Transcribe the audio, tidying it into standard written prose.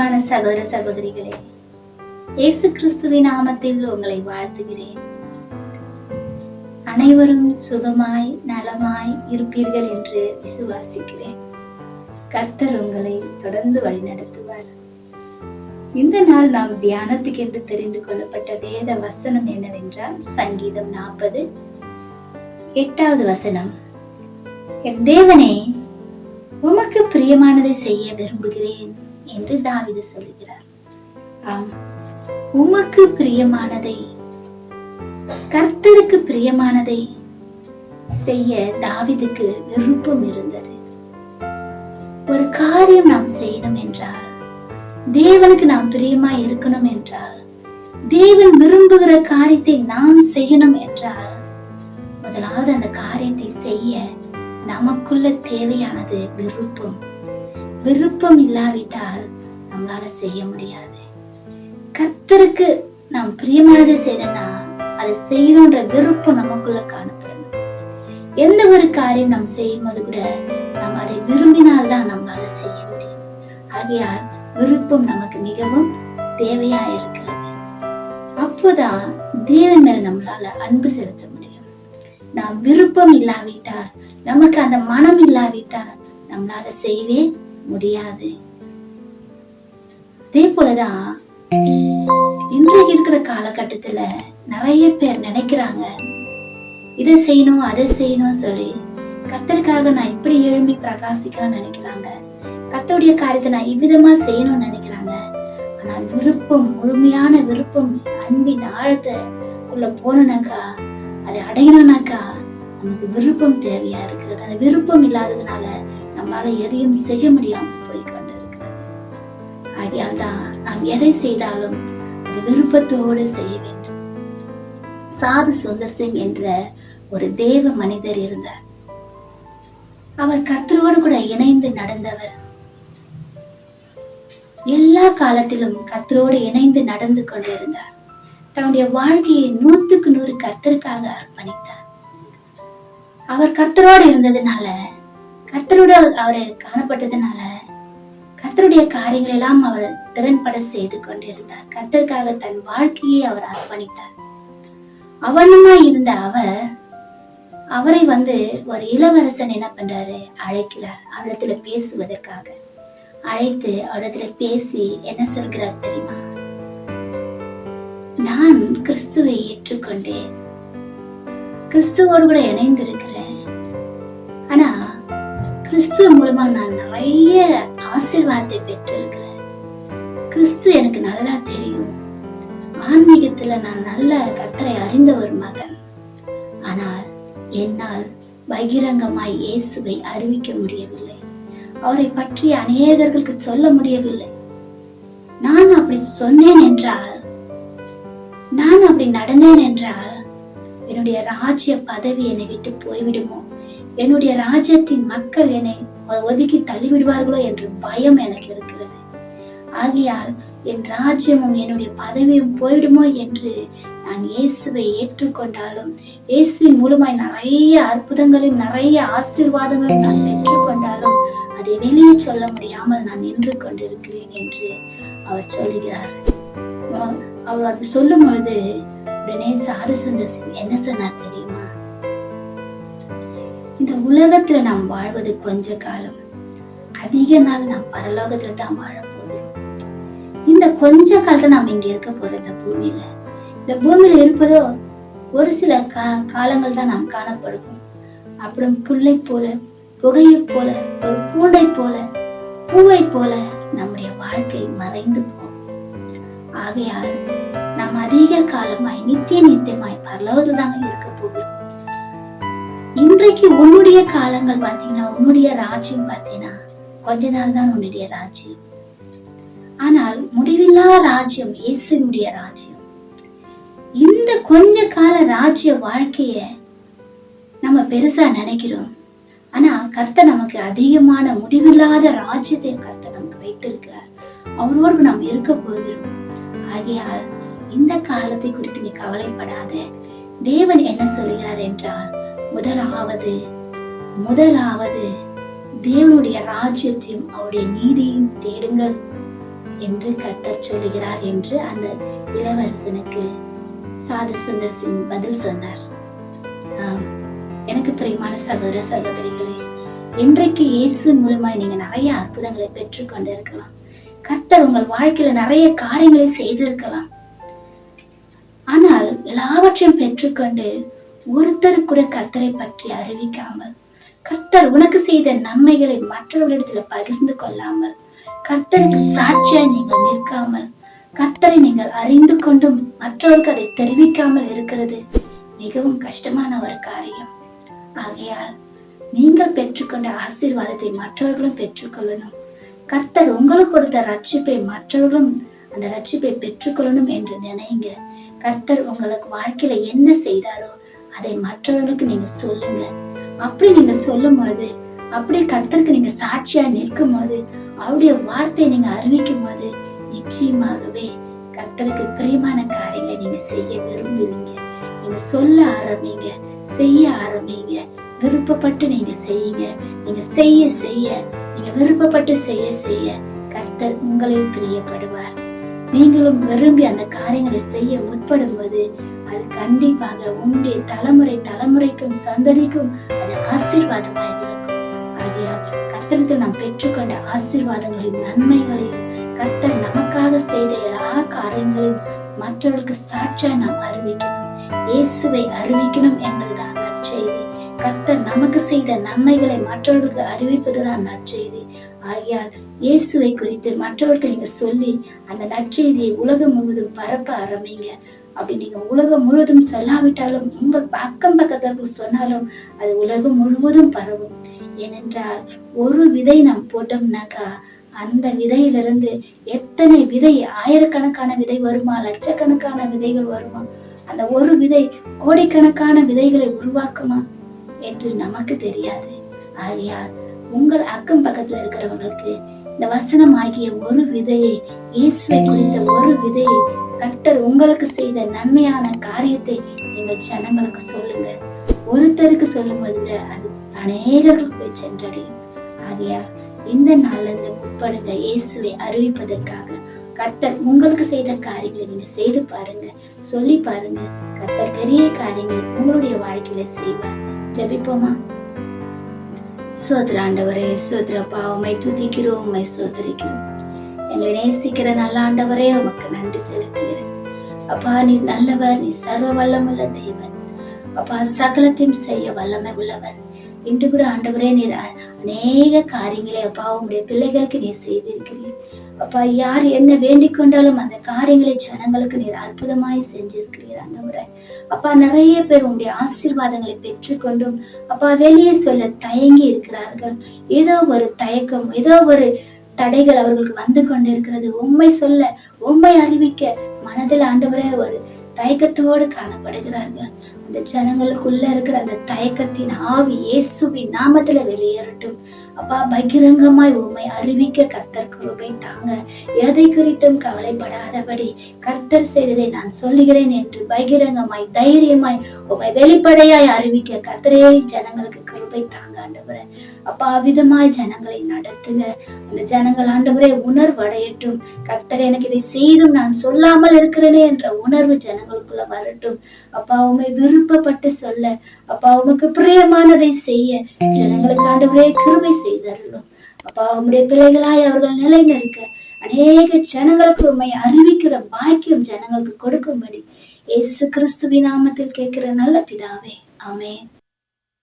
அன்பான சகோதர சகோதரிகளே, இயேசு கிறிஸ்துவின் நாமத்தில் உங்களை வாழ்த்துகிறேன். அனைவரும் சுகமாய் நலமாய் இருப்பீர்கள் என்று விசுவாசிக்கிறேன். கர்த்தர் உங்களை தொடர்ந்து வழிநடத்துவார். இந்த நாள் நாம் தியானத்துக்கு என்று தெரிந்து கொள்ளப்பட்ட வேத வசனம் என்னவென்றால் சங்கீதம் 40:8 வசனம். என் தேவனே, உமக்கு பிரியமானதை செய்ய விரும்புகிறேன் என்று தாவீது சொல்லுகிறார். ஆம், உமக்கு பிரியமானதை, கர்த்தருக்கு பிரியமானதை செய்ய தாவீதுக்கு விருப்பம் இருந்தது. ஒரு காரியம் நாம் செய்யணும் என்றால், தேவனுக்கு நாம் பிரியமாய் இருக்கணும் என்றால், தேவன் விரும்புகிற காரியத்தை நாம் செய்யணும் என்றால், முதலாவது அந்த காரியத்தை செய்ய நமக்குள்ள தேவையானது விருப்பம். விருப்பம் இல்லாவிட்டால் நம்மளால செய்ய முடியாது. கர்த்தருக்கு நாம் பிரியமானதை செய்யணும்னா அதை செய்யணும்ன்ற விருப்பம் நமக்குள்ள காணப்படணும். எந்த ஒரு காரியம் நாம் செய்யும் போது கூட நாம் அதை விரும்பினால்தான் நம்மளால செய்ய முடியும். ஆகையால் விருப்பம் நமக்கு மிகவும் தேவையா இருக்கிறது. அப்போதான் தேவன் மேல நம்மளால அன்பு செலுத்த முடியும். நாம் விருப்பம் இல்லாவிட்டால், நமக்கு அந்த மனம் இல்லாவிட்டால் நம்மளால செய்யவே முடியாது. அதே போலதான் இன்றைக்கு இருக்கிற காலகட்டத்துல நிறைய பேர் நினைக்கிறாங்க, இதை செய்யணும் அதை செய்யணும் சொல்லி கர்த்தருக்காக நான் இப்படி எழும்பி பிரகாசிக்கணும்னு நினைக்கிறாங்க. கர்த்தருடைய காரியத்தை நான் இவ்விதமா செய்யணும்னு நினைக்கிறாங்க. ஆனால் விருப்பம், முழுமையான விருப்பம், அன்பின் ஆழத்துக்குள்ள போனோம்னாக்கா, அதை அடையணும்னாக்கா நமக்கு விருப்பம் தேவையா இருக்கிறது. அந்த விருப்பம் இல்லாததுனால நம்மளால எதையும் செய்ய முடியாம போய் கொண்டு இருக்கிறது. ஆகையால் தான் நாம் எதை செய்தாலும் அது விருப்பத்தோடு செய்ய வேண்டும். சாது சுந்தர் சிங் என்ற ஒரு தேவ மனிதர் இருந்தார். அவர் கர்த்தரோடு கூட இணைந்து நடந்தவர். எல்லா காலத்திலும் கர்த்தரோடு இணைந்து நடந்து கொண்டிருந்தார். தன்னுடைய வாழ்க்கையை 100க்கு 100 கர்த்தருக்காக அர்ப்பணித்தார். அவர் கர்த்தரோடு இருந்ததுனால, கர்த்தரோடு அவரை காணப்பட்டதுனால, கர்த்தருடைய காரியங்கள் எல்லாம் அவர் திறன்பட செய்து கொண்டிருந்தார். கர்த்தருக்காக தன் வாழ்க்கையை அவர் அர்ப்பணித்தார். அவனுமாய் இருந்த அவரை ஒரு இளவரசன் என்ன பண்றாரு, அழைக்கிறார். அவரிடத்துல பேசுவதற்காக அழைத்து அவரிடத்துல பேசி என்ன சொல்கிறார் தெரியுமா? நான் கிறிஸ்துவை ஏற்றுக்கொண்டேன், கிறிஸ்துவோடு கூட இணைந்து இருக்கிறேன். ஆனா கிறிஸ்துவ மூலமா நான் நிறைய ஆசீர்வாதத்தை பெற்றிருக்கிறேன். கிறிஸ்து எனக்கு நல்லா தெரியும். ஆன்மீகத்துல நான் நல்ல கர்த்தரை அறிந்த ஒரு மகன். ஆனால் என்னால் பகிரங்கமாய் இயேசுவை அறிவிக்க முடியவில்லை. அவரை பற்றி அநேகர்களுக்கு சொல்ல முடியவில்லை. நான் அப்படி சொன்னேன் என்றால், நான் அப்படி நடந்தேன் என்றால், என்னுடைய ராஜ்ய பதவி என்னை விட்டு போய்விடுமோ, என்னுடைய ராஜ்யத்தின் மக்கள் என்னை ஒதுக்கி தள்ளிவிடுவார்களோ என்ற பயம் எனக்கு இருக்கிறது. ஆகையால் என் ராஜ்யமும் என்னுடைய பதவியும் போய்விடுமோ என்று நான் இயேசுவை ஏற்றுக்கொண்டாலும், இயேசுவின் மூலமாய் நிறைய அற்புதங்களையும் நிறைய ஆசீர்வாதங்களையும் நான் பெற்றுக்கொண்டாலும் அதை வெளியே சொல்ல முடியாமல் நான் நின்று கொண்டிருக்கிறேன் என்று அவர் சொல்லுகிறார். அவர் அப்படி சொல்லும் பொழுது உடனே சாது சுந்தர் சிங் என்ன சொன்னார் தெரியுமா? இந்த உலகத்துல நாம் வாழ்வது கொஞ்ச காலம், அதிக நாள் நாம் பரலோகத்துல தான் வாழ போகிறோம். இந்த கொஞ்ச காலத்தை நாம் இங்க இருக்க போறோம். இந்த பூமியில இருப்பதோ ஒரு சில காலங்கள் தான் நாம் காணப்படுவோம். அப்புறம் புல்லை போல, புகையை போல, ஒரு பூண்டை போல, பூவை போல நம்முடைய வாழ்க்கை மறைந்து போகும். ஆகையால் நாம் அதிக காலமாய் நித்தியமாய் பரலோகத்துல தாங்க இருக்க போகிறோம். இன்றைக்கு உன்னுடைய காலங்கள் பாத்தீங்கன்னா, உன்னுடைய ராஜ்யம் பாத்தீங்கன்னா கொஞ்ச நாள் தான் உன்னுடைய ராஜ்யம். ஆனால் முடிவில்லா ராஜ்யம் இயேசுனுடைய ராஜ்யம். இந்த கொஞ்ச கால ராஜ்ய வாழ்க்கைய நம்ம பெருசா நினைக்கிறோம். ஆனா கர்த்தர் நமக்கு அதிகமான முடிவில்லாத ராஜ்யத்தை கர்த்தர் நமக்கு வைத்திருக்கிறார். அவரோடு நாம் இருக்க போகிறோம். ஆகையால் இந்த காலத்தை குறித்து நீ கவலைப்படாத. தேவன் என்ன சொல்லுகிறார் என்றால், முதலாவது தேவனுடைய ராஜ்யத்தையும் அவருடைய நீதியையும் தேடுங்கள் என்று கர்த்தர் சொல்லுகிறார் என்று அந்த இளவரசனுக்கு சாது சுந்தர் சிங் பதில் சொன்னார். எனக்கு பிரியமான சகோதர சகோதரிகளே, இன்றைக்கு இயேசு மூலமாய் நீங்க நிறைய அற்புதங்களை பெற்றுக் கொண்டிருக்கலாம். கர்த்தர் உங்கள் வாழ்க்கையில நிறைய காரியங்களை செய்திருக்கலாம். ஆனால் எல்லாவற்றையும் பெற்றுக்கொண்டு ஒருத்தர் கூட கர்த்தரை பற்றி அறிவிக்காமல், கர்த்தர் உனக்கு செய்த நன்மைகளை மற்றவர்களிடத்துல பகிர்ந்து கொள்ளாமல், கர்த்தருக்கு சாட்சியாய் நீங்கள் நிற்காமல், கர்த்தரை நீங்கள் அறிந்து கொண்டும் மற்றவர்களுக்கு அதை தெரிவிக்காமல் இருக்கிறது மிகவும் கஷ்டமான ஒரு காரியம். ஆகையால் நீங்கள் பெற்றுக்கொண்ட ஆசீர்வாதத்தை மற்றவர்களும் பெற்றுக்கொள்ளணும். கர்த்தர் உங்களுக்கு கொடுத்த ரட்சிப்பை மற்றவர்களும் அந்த ரட்சிப்பை பெற்றுக்கொள்ளணும் என்று நினைங்க. கர்த்தர் உங்களுக்கு வாழ்க்கையில என்ன செய்தாரோ அதை மற்றவர்களுக்கு நீங்க சொல்லுங்க. அப்படி நீங்க சொல்லும் பொழுது, அப்படி கர்த்தருக்கு நீங்க சாட்சியா நிற்கும் போது, அவருடைய வார்த்தையை நீங்க அறிவிக்கும் போது, நிச்சயமாகவே கர்த்தருக்கு பிரியமான காரியங்களை நீங்க செய்ய விரும்புவீங்க. நீங்க சொல்ல ஆரம்பிங்க, செய்ய ஆரம்பிங்க. விருப்பப்பட்டு நீங்க செய்யுங்க. நீங்க செய்ய செய்ய, நீங்க விருப்பப்பட்டு செய்ய செய்ய கர்த்தர் உங்களில் பிரியப்படுவார். நீங்களும் விரும்பி அந்த காரியங்களை செய்ய முற்படும் போது அது கண்டிப்பாக உங்களுடைய தலைமுறைக்கும் சந்ததிக்கும் அது ஆசீர்வாதமாக இருக்கும். ஆகையால் கர்த்தருக்கு நாம் பெற்றுக்கொண்ட ஆசீர்வாதங்களையும் நன்மைகளையும், கர்த்தர் நமக்காக செய்த எல்லா காரியங்களையும் மற்றவர்களுக்கு சாட்சியா நாம் அறிவிக்கணும். இயேசுவை அறிவிக்கணும் என்பதுதான் நற்செய்தி. கர்த்தர் நமக்கு செய்த நன்மைகளை மற்றவர்களுக்கு அறிவிப்பதுதான் நற்செய்தி. ஆகையால் இயேசுவை குறித்து மற்றவர்களுக்கு நீங்க சொல்லி அந்த நற்செய்தியை உலகம் முழுவதும் பரப்ப ஆரம்பிங்க. அப்படி நீங்க உலகம் முழுவதும் சொல்லாவிட்டாலும், உங்கள் அக்கம் பக்கத்திற்கு சொன்னாலும் அது உலகம் முழுவதும் பரவும். ஏனென்றால் ஒரு விதை நாம் போட்டோம்னாக்கா அந்த விதையிலிருந்து எத்தனை விதை, ஆயிரக்கணக்கான விதை வருமா, லட்சக்கணக்கான விதைகள் வருமா? அந்த ஒரு விதை கோடிக்கணக்கான விதைகளை உருவாக்குமா என்று நமக்கு தெரியாது. ஆகையால் உங்கள் அக்கம் பக்கத்துல இருக்கிறவங்களுக்கு இந்த வசனம் ஆகிய ஒரு விதையை, இயேசுவை குறித்த ஒரு விதையை, கர்த்தர் உங்களுக்கு செய்த நன்மையான காரியத்தை நீங்கள் ஜனங்களுக்கு சொல்லுங்க. ஒருத்தருக்கு சொல்லும் போது அது அநேகர்களுக்கு போய் சென்றடையும். ஆகையால் இந்த நாள்ல இருந்து முற்படுங்க இயேசுவை அறிவிப்பதற்காக. கர்த்தர் உங்களுக்கு செய்த காரியங்களை நீங்க செய்து பாருங்க, சொல்லி பாருங்க. கர்த்தர் பெரிய காரியங்களை உங்களுடைய வாழ்க்கையில செய்வார். ஜெபிப்போமா? சோதர ஆண்டவரே, சோதரப்பா, உம்மை துதிக்கிறோம், உம்மை சோதரிக்கிறோம். எங்களை நேசிக்கிற நல்ல ஆண்டவரே, உமக்கு நன்றி செலுத்துகிறேன். அப்பா, நீ நல்லவர், நீ சர்வ வல்லமுள்ள தேவன். அப்பா, சகலத்தையும் செய்ய வல்லமை உள்ளவர். இன்று கூட ஆண்டவரே, நீர் அநேக காரியங்களை அப்பா உங்களுடைய பிள்ளைகளுக்கு நீ செய்திருக்கிறீர். அப்பா, யார் என்ன வேண்டிக் கொண்டாலும் அந்த காரியங்களை ஜனங்களுக்கு நீர் அற்புதமாய் செஞ்சிருக்கிறீர் ஆண்டவரே. அப்பா, நிறைய பேர் உங்களுடைய ஆசீர்வாதங்களை பெற்றுக்கொண்டும் அப்பா வெளியே சொல்ல தயங்கி இருக்கிறார்கள். ஏதோ ஒரு தயக்கம், ஏதோ ஒரு தடைகள் அவர்களுக்கு வந்து கொண்டிருக்கிறது. உண்மை சொல்ல, உண்மை அறிவிக்க மனதில் ஆண்டவரே ஒரு தயக்கத்தோடு காணப்படுகிறார்கள். அந்த ஜனங்களுக்குள்ள இருக்கிற அந்த தயக்கத்தின் ஆவி இயேசுவின் நாமத்துல வெளியேறட்டும். அப்பா, பகிரங்கமாய் உம்மை அறிவிக்க கர்த்தர் கிருபை தாங்க. எதை குறித்தும் கவலைப்படாதபடி கர்த்தர் செய்ததை நான் சொல்லுகிறேன் என்று பகிரங்கமாய் தைரியமாய் உம்மை வெளிப்படையாய் அறிவிக்க கர்த்தரே ஜனங்களுக்கு கிருபை தாங்க ஆண்டவரே. அப்பா, விதமாய் ஜனங்களை நடத்துங்க. அந்த ஜனங்கள் ஆண்டவரே உணர்வடையட்டும். கர்த்தர் எனக்கு இதை செய்தும் நான் சொல்லாமல் இருக்கிறேனே என்ற உணர்வு ஜனங்களுக்குள்ள வரட்டும். அப்பா, உம்மை விருப்பப்பட்டு சொல்ல, அப்பா உமக்கு பிரியமானதை செய்ய ஜனங்களுக்கு ஆண்டவரே கிருபை செய்தருளும். அப்பா, உம்முடைய பிள்ளைகளாய் அவர்கள் நிலை நிற்க அநேக ஜனங்களுக்கு உம்மை அறிவிக்கிற பாக்கியம் ஜனங்களுக்கு கொடுக்கும்படி இயேசு கிறிஸ்துவின் நாமத்தில் கேட்கிற நல்ல பிதாவே, ஆமென்.